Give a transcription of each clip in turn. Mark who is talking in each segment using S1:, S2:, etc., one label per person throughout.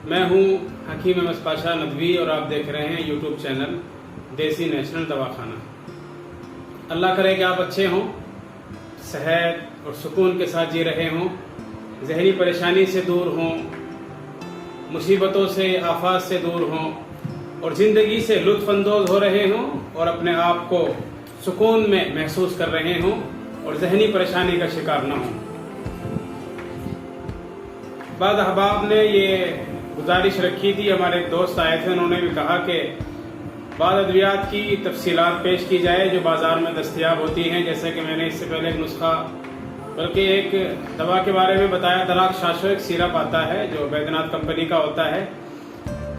S1: میں ہوں حکیم احمد پاشا ندوی اور آپ دیکھ رہے ہیں یوٹیوب چینل دیسی نیشنل دواخانہ۔ اللہ کرے کہ آپ اچھے ہوں، صحت اور سکون کے ساتھ جی رہے ہوں، ذہنی پریشانی سے دور ہوں، مصیبتوں سے آفات سے دور ہوں اور زندگی سے لطف اندوز ہو رہے ہوں اور اپنے آپ کو سکون میں محسوس کر رہے ہوں اور ذہنی پریشانی کا شکار نہ ہوں۔ بعض احباب نے یہ گزارش رکھی تھی، ہمارے ایک دوست آئے تھے، انہوں نے بھی کہا کہ بعض ادویات کی تفصیلات پیش کی جائے جو بازار میں دستیاب ہوتی ہیں، جیسے کہ میں نے اس سے پہلے ایک نسخہ بلکہ ایک دوا کے بارے میں بتایا، دراک شاشو ایک سیرپ آتا ہے جو بیدناتھ کمپنی کا ہوتا ہے،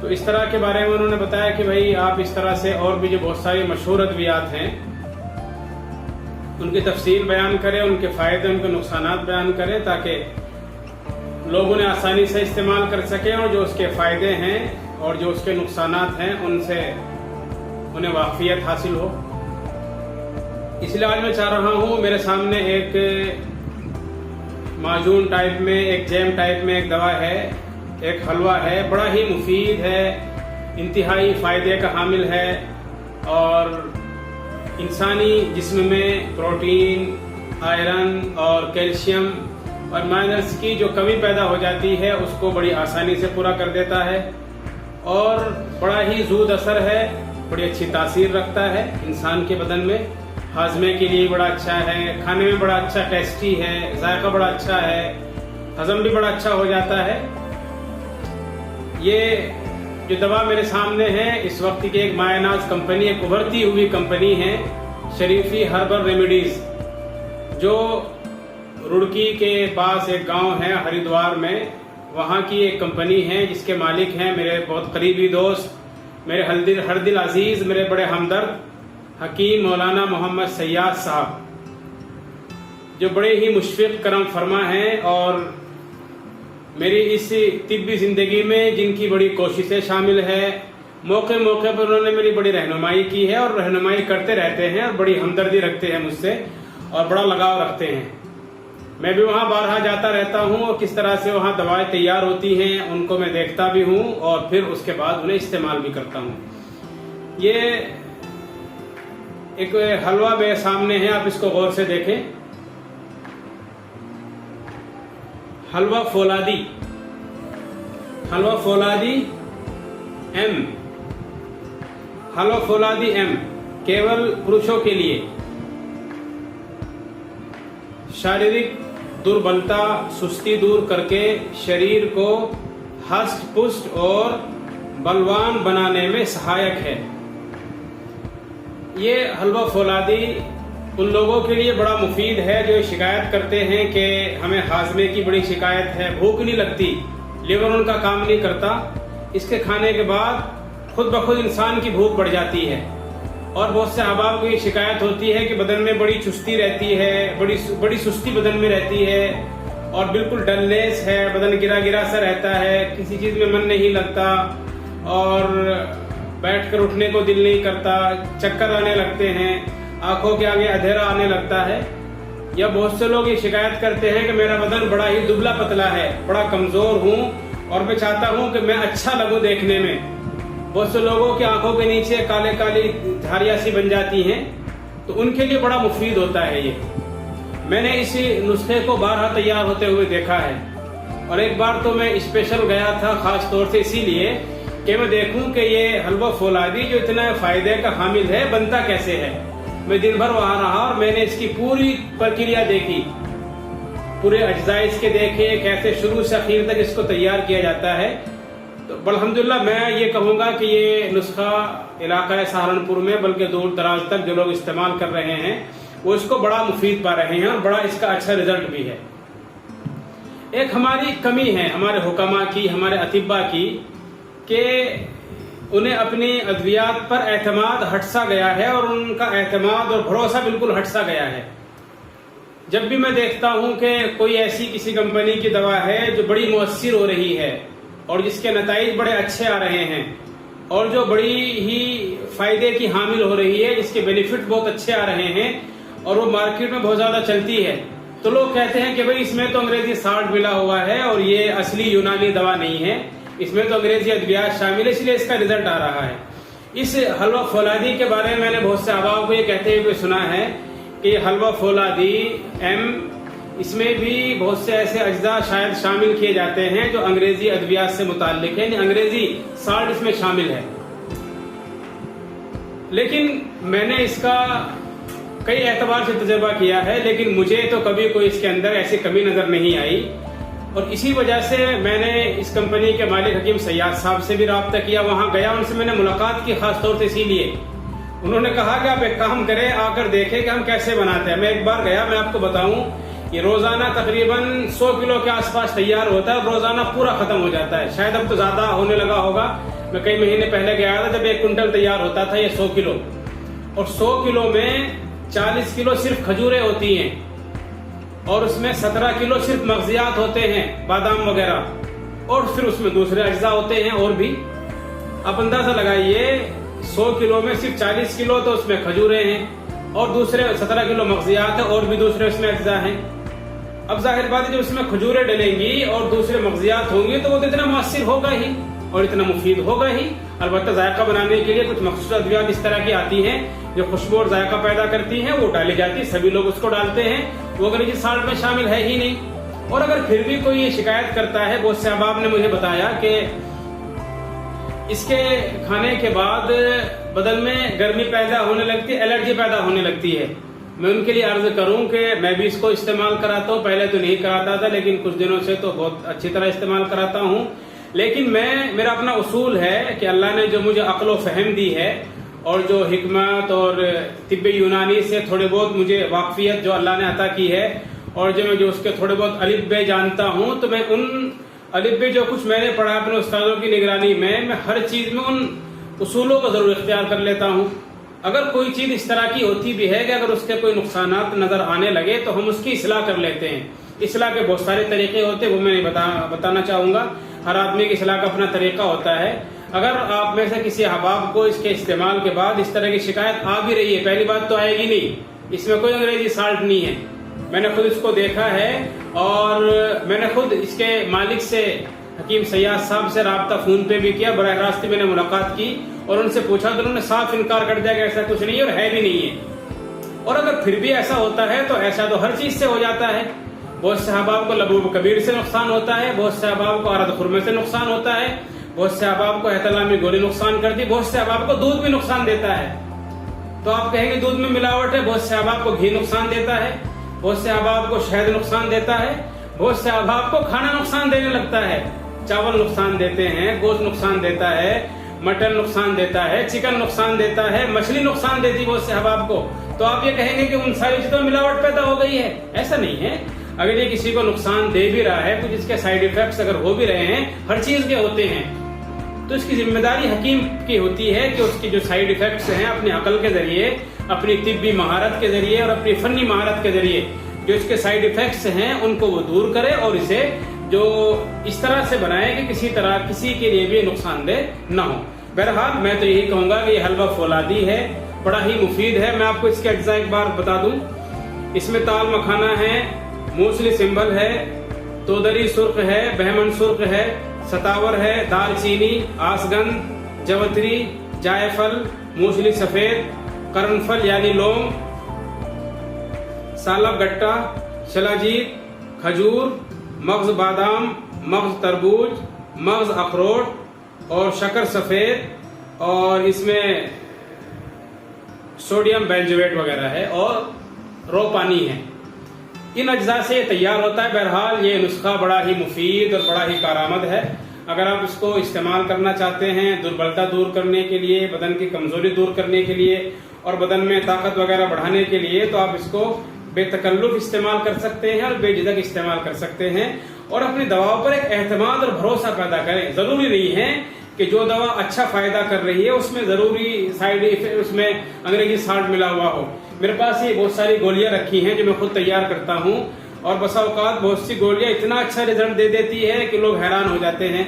S1: تو اس طرح کے بارے میں انہوں نے بتایا کہ بھائی آپ اس طرح سے اور بھی جو بہت ساری مشہور ادویات ہیں ان کی تفصیل بیان کریں، ان کے فائدے ان کے نقصانات بیان کریں تاکہ لوگ انہیں آسانی سے استعمال کر سکیں اور جو اس کے فائدے ہیں اور جو اس کے نقصانات ہیں ان سے انہیں واقفیت حاصل ہو۔ اس لیے آج میں چاہ رہا ہوں میرے سامنے ایک معجون ٹائپ میں، ایک جیم ٹائپ میں ایک دوا ہے، ایک حلوہ ہے، بڑا ہی مفید ہے، انتہائی فائدے کا حامل ہے اور انسانی جسم میں پروٹین، آئرن اور کیلشیم اور مائنرز کی جو کمی پیدا ہو جاتی ہے اس کو بڑی آسانی سے پورا کر دیتا ہے اور بڑا ہی زود اثر ہے، بڑی اچھی تاثیر رکھتا ہے انسان کے بدن میں، ہاضمے کے لیے بڑا اچھا ہے، کھانے میں بڑا اچھا ٹیسٹی ہے، ذائقہ بڑا اچھا ہے، ہضم بھی بڑا اچھا ہو جاتا ہے۔ یہ جو دوا میرے سامنے ہے اس وقت کی ایک مایہ ناز کمپنی، ایک ابھرتی ہوئی کمپنی ہے، شریفی ہربل ریمیڈیز، جو رڑکی کے پاس ایک گاؤں ہے ہریدوار میں، وہاں کی ایک کمپنی ہے جس کے مالک ہیں میرے بہت قریبی دوست، میرے ہر دل عزیز، میرے بڑے ہمدرد حکیم مولانا محمد سیاد صاحب، جو بڑے ہی مشفق کرم فرما ہیں اور میری اس طبی زندگی میں جن کی بڑی کوششیں شامل ہے، موقع پر انہوں نے میری بڑی رہنمائی کی ہے اور رہنمائی کرتے رہتے ہیں اور بڑی ہمدردی رکھتے ہیں مجھ سے اور بڑا لگاؤ رکھتے ہیں۔ میں بھی وہاں بارہا جاتا رہتا ہوں اور کس طرح سے وہاں دوائیں تیار ہوتی ہیں ان کو میں دیکھتا بھی ہوں اور پھر اس کے بعد انہیں استعمال بھی کرتا ہوں۔ یہ ایک حلوہ میرے سامنے ہے، آپ اس کو غور سے دیکھیں، حلوہ فولادی، حلوہ فولادی ایم، حلوہ فولادی ایم کیول پروشوں کے لیے شاریرک دربلتا، سستی دور کر کے شریر کو ہشٹ پشٹ اور بلوان بنانے میں سہایک ہے۔ یہ حلوہ فولادی ان لوگوں کے لیے بڑا مفید ہے جو شکایت کرتے ہیں کہ ہمیں ہاضمے کی بڑی شکایت ہے، بھوک نہیں لگتی، لیور ان کا کام نہیں کرتا، اس کے کھانے کے بعد خود بخود انسان کی بھوک بڑھ جاتی ہے اور بہت سے احباب کو یہ شکایت ہوتی ہے کہ بدن میں بڑی چستی رہتی ہے، بڑی سستی بدن میں رہتی ہے اور بالکل ڈلنیس ہے، بدن گرا سا رہتا ہے، کسی چیز میں من نہیں لگتا اور بیٹھ کر اٹھنے کو دل نہیں کرتا، چکر آنے لگتے ہیں، آنکھوں کے آگے اندھیرا آنے لگتا ہے، یا بہت سے لوگ یہ شکایت کرتے ہیں کہ میرا بدن بڑا ہی دبلا پتلا ہے، بڑا کمزور ہوں اور میں چاہتا ہوں کہ میں اچھا لگوں دیکھنے میں۔ بہت سے لوگوں کی آنکھوں کے نیچے کالے کالی دھاریاں سی بن جاتی ہیں، تو ان کے لیے بڑا مفید ہوتا ہے یہ۔ میں نے اس نسخے کو بارہا تیار ہوتے ہوئے دیکھا ہے اور ایک بار تو میں اسپیشل گیا تھا خاص طور سے اسی لیے کہ میں دیکھوں کہ یہ حلوہ فولادی جو اتنا فائدے کا حامل ہے بنتا کیسے ہے۔ میں دن بھر وہاں رہا اور میں نے اس کی پوری پرکریا دیکھی، پورے اجزاء اس کے دیکھے، کیسے شروع سے اخیر تک اس کو تیار کیا جاتا ہے۔ تو الحمدللہ میں یہ کہوں گا کہ یہ نسخہ علاقہ سہارنپور میں بلکہ دور دراز تک جو لوگ استعمال کر رہے ہیں وہ اس کو بڑا مفید پا رہے ہیں اور بڑا اس کا اچھا رزلٹ بھی ہے۔ ایک ہماری کمی ہے ہمارے حکماء کی، ہمارے اطباء کی، کہ انہیں اپنی ادویات پر اعتماد ہٹ سا گیا ہے اور ان کا اعتماد اور بھروسہ بالکل ہٹ سا گیا ہے۔ جب بھی میں دیکھتا ہوں کہ کوئی ایسی کسی کمپنی کی دوا ہے جو بڑی مؤثر ہو رہی ہے اور جس کے نتائج بڑے اچھے آ رہے ہیں اور جو بڑی ہی فائدے کی حامل ہو رہی ہے، جس کے بینیفٹ بہت اچھے آ رہے ہیں اور وہ مارکیٹ میں بہت زیادہ چلتی ہے، تو لوگ کہتے ہیں کہ بھئی اس میں تو انگریزی سالٹ ملا ہوا ہے اور یہ اصلی یونانی دوا نہیں ہے، اس میں تو انگریزی ادویات شامل ہے، اس لیے اس کا رزلٹ آ رہا ہے۔ اس حلوہ فولادی کے بارے میں نے بہت سے آباؤں کو یہ کہتے ہوئے سنا ہے کہ حلوہ فولادی اس میں بھی بہت سے ایسے اجزاء شاید شامل کیے جاتے ہیں جو انگریزی ادویات سے متعلق ہیں، یعنی انگریزی سالٹ اس میں شامل ہے۔ لیکن میں نے اس کا کئی اعتبار سے تجربہ کیا ہے، لیکن مجھے تو کبھی کوئی اس کے اندر ایسی کمی نظر نہیں آئی، اور اسی وجہ سے میں نے اس کمپنی کے مالک حکیم سیاد صاحب سے بھی رابطہ کیا، وہاں گیا، ان سے میں نے ملاقات کی خاص طور سے اسی لیے۔ انہوں نے کہا کہ آپ ایک کام کریں، آ کر دیکھیں کہ ہم کیسے بناتے ہیں۔ میں ایک بار گیا، میں آپ کو بتاؤں، یہ روزانہ تقریباً 100 کلو کے آس پاس تیار ہوتا ہے، روزانہ پورا ختم ہو جاتا ہے، شاید اب تو زیادہ ہونے لگا ہوگا۔ میں کئی مہینے پہلے گیا تھا جب 1 کنٹل تیار ہوتا تھا، یہ 100 کلو، اور 100 کلو میں 40 کلو صرف کھجوریں ہوتی ہیں، اور اس میں 17 کلو صرف مغزیات ہوتے ہیں، بادام وغیرہ، اور پھر اس میں دوسرے اجزاء ہوتے ہیں اور بھی۔ اب اندازہ لگائیے 100 کلو میں صرف 40 کلو تو اس میں کھجوریں ہیں، اور دوسرے 17 کلو مغزیات ہیں، اور بھی دوسرے اس میں اجزاء ہیں۔ اب ظاہر بات ہے جب اس میں کھجوریں ڈلیں گی اور دوسرے مغزیات ہوں گے تو وہ تو اتنا مؤثر ہوگا ہی اور اتنا مفید ہوگا ہی۔ البتہ ذائقہ بنانے کے لیے کچھ مخصوص ادویات اس طرح کی آتی ہیں جو خوشبو اور ذائقہ پیدا کرتی ہیں، وہ ڈالی جاتی ہے، سبھی لوگ اس کو ڈالتے ہیں، وہ انگریزی سالٹ میں شامل ہے ہی نہیں۔ اور اگر پھر بھی کوئی یہ شکایت کرتا ہے، بہت سے احباب نے مجھے بتایا کہ اس کے کھانے کے بعد بدن میں گرمی پیدا ہونے لگتی ہے، الرجی پیدا ہونے لگتی ہے۔ میں ان کے لیے عرض کروں کہ میں بھی اس کو استعمال کراتا ہوں، پہلے تو نہیں کراتا تھا، لیکن کچھ دنوں سے تو بہت اچھی طرح استعمال کراتا ہوں۔ لیکن میرا اپنا اصول ہے کہ اللہ نے جو مجھے عقل و فہم دی ہے، اور جو حکمت اور طب یونانی سے تھوڑے بہت مجھے واقفیت جو اللہ نے عطا کی ہے، اور جو اس کے تھوڑے بہت الف بے جانتا ہوں، تو میں ان الف بے جو کچھ میں نے پڑھا اپنے استادوں کی نگرانی میں ہر چیز میں ان اصولوں کو ضرور اختیار کر لیتا ہوں۔ اگر کوئی چیز اس طرح کی ہوتی بھی ہے کہ اگر اس کے کوئی نقصانات نظر آنے لگے تو ہم اس کی اصلاح کر لیتے ہیں۔ اصلاح کے بہت سارے طریقے ہوتے ہیں، وہ میں بتانا چاہوں گا۔ ہر آدمی کی اصلاح کا اپنا طریقہ ہوتا ہے۔ اگر آپ میں سے کسی احباب کو اس کے استعمال کے بعد اس طرح کی شکایت آ بھی رہی ہے، پہلی بات تو آئے گی نہیں، اس میں کوئی انگریزی سالٹ نہیں ہے، میں نے خود اس کو دیکھا ہے، اور میں نے خود اس کے مالک سے حکیم سیاد صاحب سے رابطہ فون پہ بھی کیا، براہ راست میں نے ملاقات کی اور ان سے پوچھا تو انہوں نے صاف انکار کر دیا کہ ایسا کچھ نہیں ہے اور ہے بھی نہیں ہے۔ اور اگر پھر بھی ایسا ہوتا ہے تو ایسا تو ہر چیز سے ہو جاتا ہے۔ بہت سے احباب کو لبوب کبیر سے نقصان ہوتا ہے، بہت سے احباب کو عرض خرمے سے نقصان ہوتا ہے، بہت سے احباب کو احتلامی گولی نقصان کرتی، بہت سے احباب کو دودھ بھی نقصان دیتا ہے۔ تو آپ کہیں گے دودھ میں ملاوٹ ہے، بہت سے احباب کو گھی نقصان دیتا ہے، بہت سے احباب کو شہد نقصان دیتا ہے، بہت سے احباب کو کھانا نقصان دینے لگتا ہے، چاول نقصان دیتے ہیں، گوشت نقصان دیتا ہے، مٹن نقصان دیتا ہے، چکن نقصان دیتا ہے، مچھلی نقصان دیتی بہت سے احباب کو۔ تو آپ یہ کہیں گے کہ ان ساری چیزوں میں ملاوٹ پیدا ہو گئی ہے، ایسا نہیں ہے۔ اگر یہ کسی کو نقصان دے بھی رہا ہے، کچھ اس کے سائیڈ ایفیکٹس اگر ہو بھی رہے ہیں، ہر چیز کے ہوتے ہیں، تو اس کی ذمہ داری حکیم کی ہوتی ہے کہ اس کی جو سائیڈ ایفیکٹس ہیں اپنی عقل کے ذریعے، اپنی طبی مہارت کے ذریعے اور اپنی فنی مہارت کے ذریعے جو اس کے سائیڈ ایفیکٹس ہیں ان کو وہ دور کرے، اور اسے جو اس طرح سے بنائے کہ کسی کے لیے بھی نقصان دہ نہ ہو۔ بہرحال میں تو یہی کہوں گا کہ یہ حلوہ فولادی ہے، بڑا ہی مفید ہے۔ میں آپ کو اس کے اجزاء ایک بار بتا دوں۔ اس میں تال مکھانا ہے، موسلی سنبل ہے، تودری سرخ ہے، بہمن سرخ ہے، ستاور ہے، دار چینی، آسگند، جوتری، جائفل، موسلی سفید، قرنفل یعنی لونگ، سالب گٹا، شلاجیت، کھجور، مغز بادام، مغز تربوز، مغز اخروٹ اور شکر سفید، اور اس میں سوڈیم بینجویٹ وغیرہ ہے اور رو پانی ہے۔ ان اجزاء سے یہ تیار ہوتا ہے۔ بہرحال یہ نسخہ بڑا ہی مفید اور بڑا ہی کارآمد ہے۔ اگر آپ اس کو استعمال کرنا چاہتے ہیں دربلتا دور کرنے کے لیے، بدن کی کمزوری دور کرنے کے لیے اور بدن میں طاقت وغیرہ بڑھانے کے لیے، تو آپ اس کو بے تکلف استعمال کر سکتے ہیں اور بے جھجک استعمال کر سکتے ہیں، اور اپنی دواؤں پر ایک اعتماد اور بھروسہ پیدا کریں۔ ضروری نہیں ہے کہ جو دوا اچھا فائدہ کر رہی ہے اس میں ضروری سائیڈ ایفیکٹ اس میں انگریزی سالٹ ملا ہوا ہو۔ میرے پاس یہ بہت ساری گولیاں رکھی ہیں جو میں خود تیار کرتا ہوں، اور بسا اوقات بہت سی گولیاں اتنا اچھا رزلٹ دے دیتی ہے کہ لوگ حیران ہو جاتے ہیں،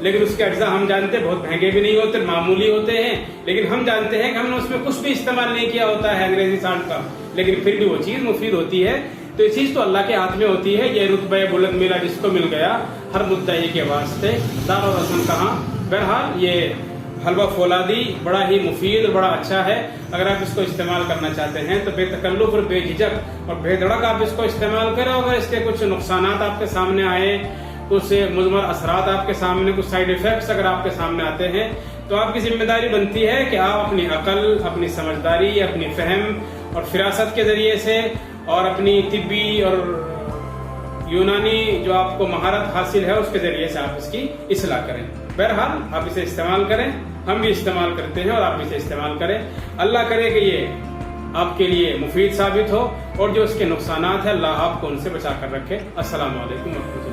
S1: لیکن اس کے اجزاء ہم جانتے ہیں بہت مہنگے بھی نہیں ہوتے، معمولی ہوتے ہیں، لیکن ہم جانتے ہیں کہ ہم نے اس میں کچھ بھی استعمال نہیں کیا ہوتا ہے انگریزی سالٹ کا، لیکن پھر بھی وہ چیز مفید ہوتی ہے۔ تو یہ چیز تو اللہ کے ہاتھ میں ہوتی ہے۔ یہ رتبہ بلند ملا جس کو مل گیا، ہر مدعی کے واسطے دار و رسم کہاں. بہرحال یہ حلوہ فولادی بڑا ہی مفید اور بڑا اچھا ہے. اگر آپ اس کو استعمال کرنا چاہتے ہیں تو بے تکلف اور بے جھجک اور بے دھڑک آپ اس کو استعمال کریں. اگر اس کے کچھ نقصانات آپ کے سامنے آئے, کچھ مضمر اثرات آپ کے سامنے, کچھ سائیڈ ایفیکٹس اگر آپ کے سامنے آتے ہیں تو آپ کی ذمہ داری بنتی ہے کہ آپ اپنی عقل, اپنی سمجھداری, اپنی فہم اور فراست کے ذریعے سے اور اپنی طبی اور یونانی جو آپ کو مہارت حاصل ہے اس کے ذریعے سے آپ اس کی اصلاح کریں. بہرحال آپ اسے استعمال کریں, ہم بھی استعمال کرتے ہیں اور آپ اسے استعمال کریں. اللہ کرے کہ یہ آپ کے لیے مفید ثابت ہو اور جو اس کے نقصانات ہیں اللہ آپ کو ان سے بچا کر رکھے. السلام علیکم ورحمۃ اللہ.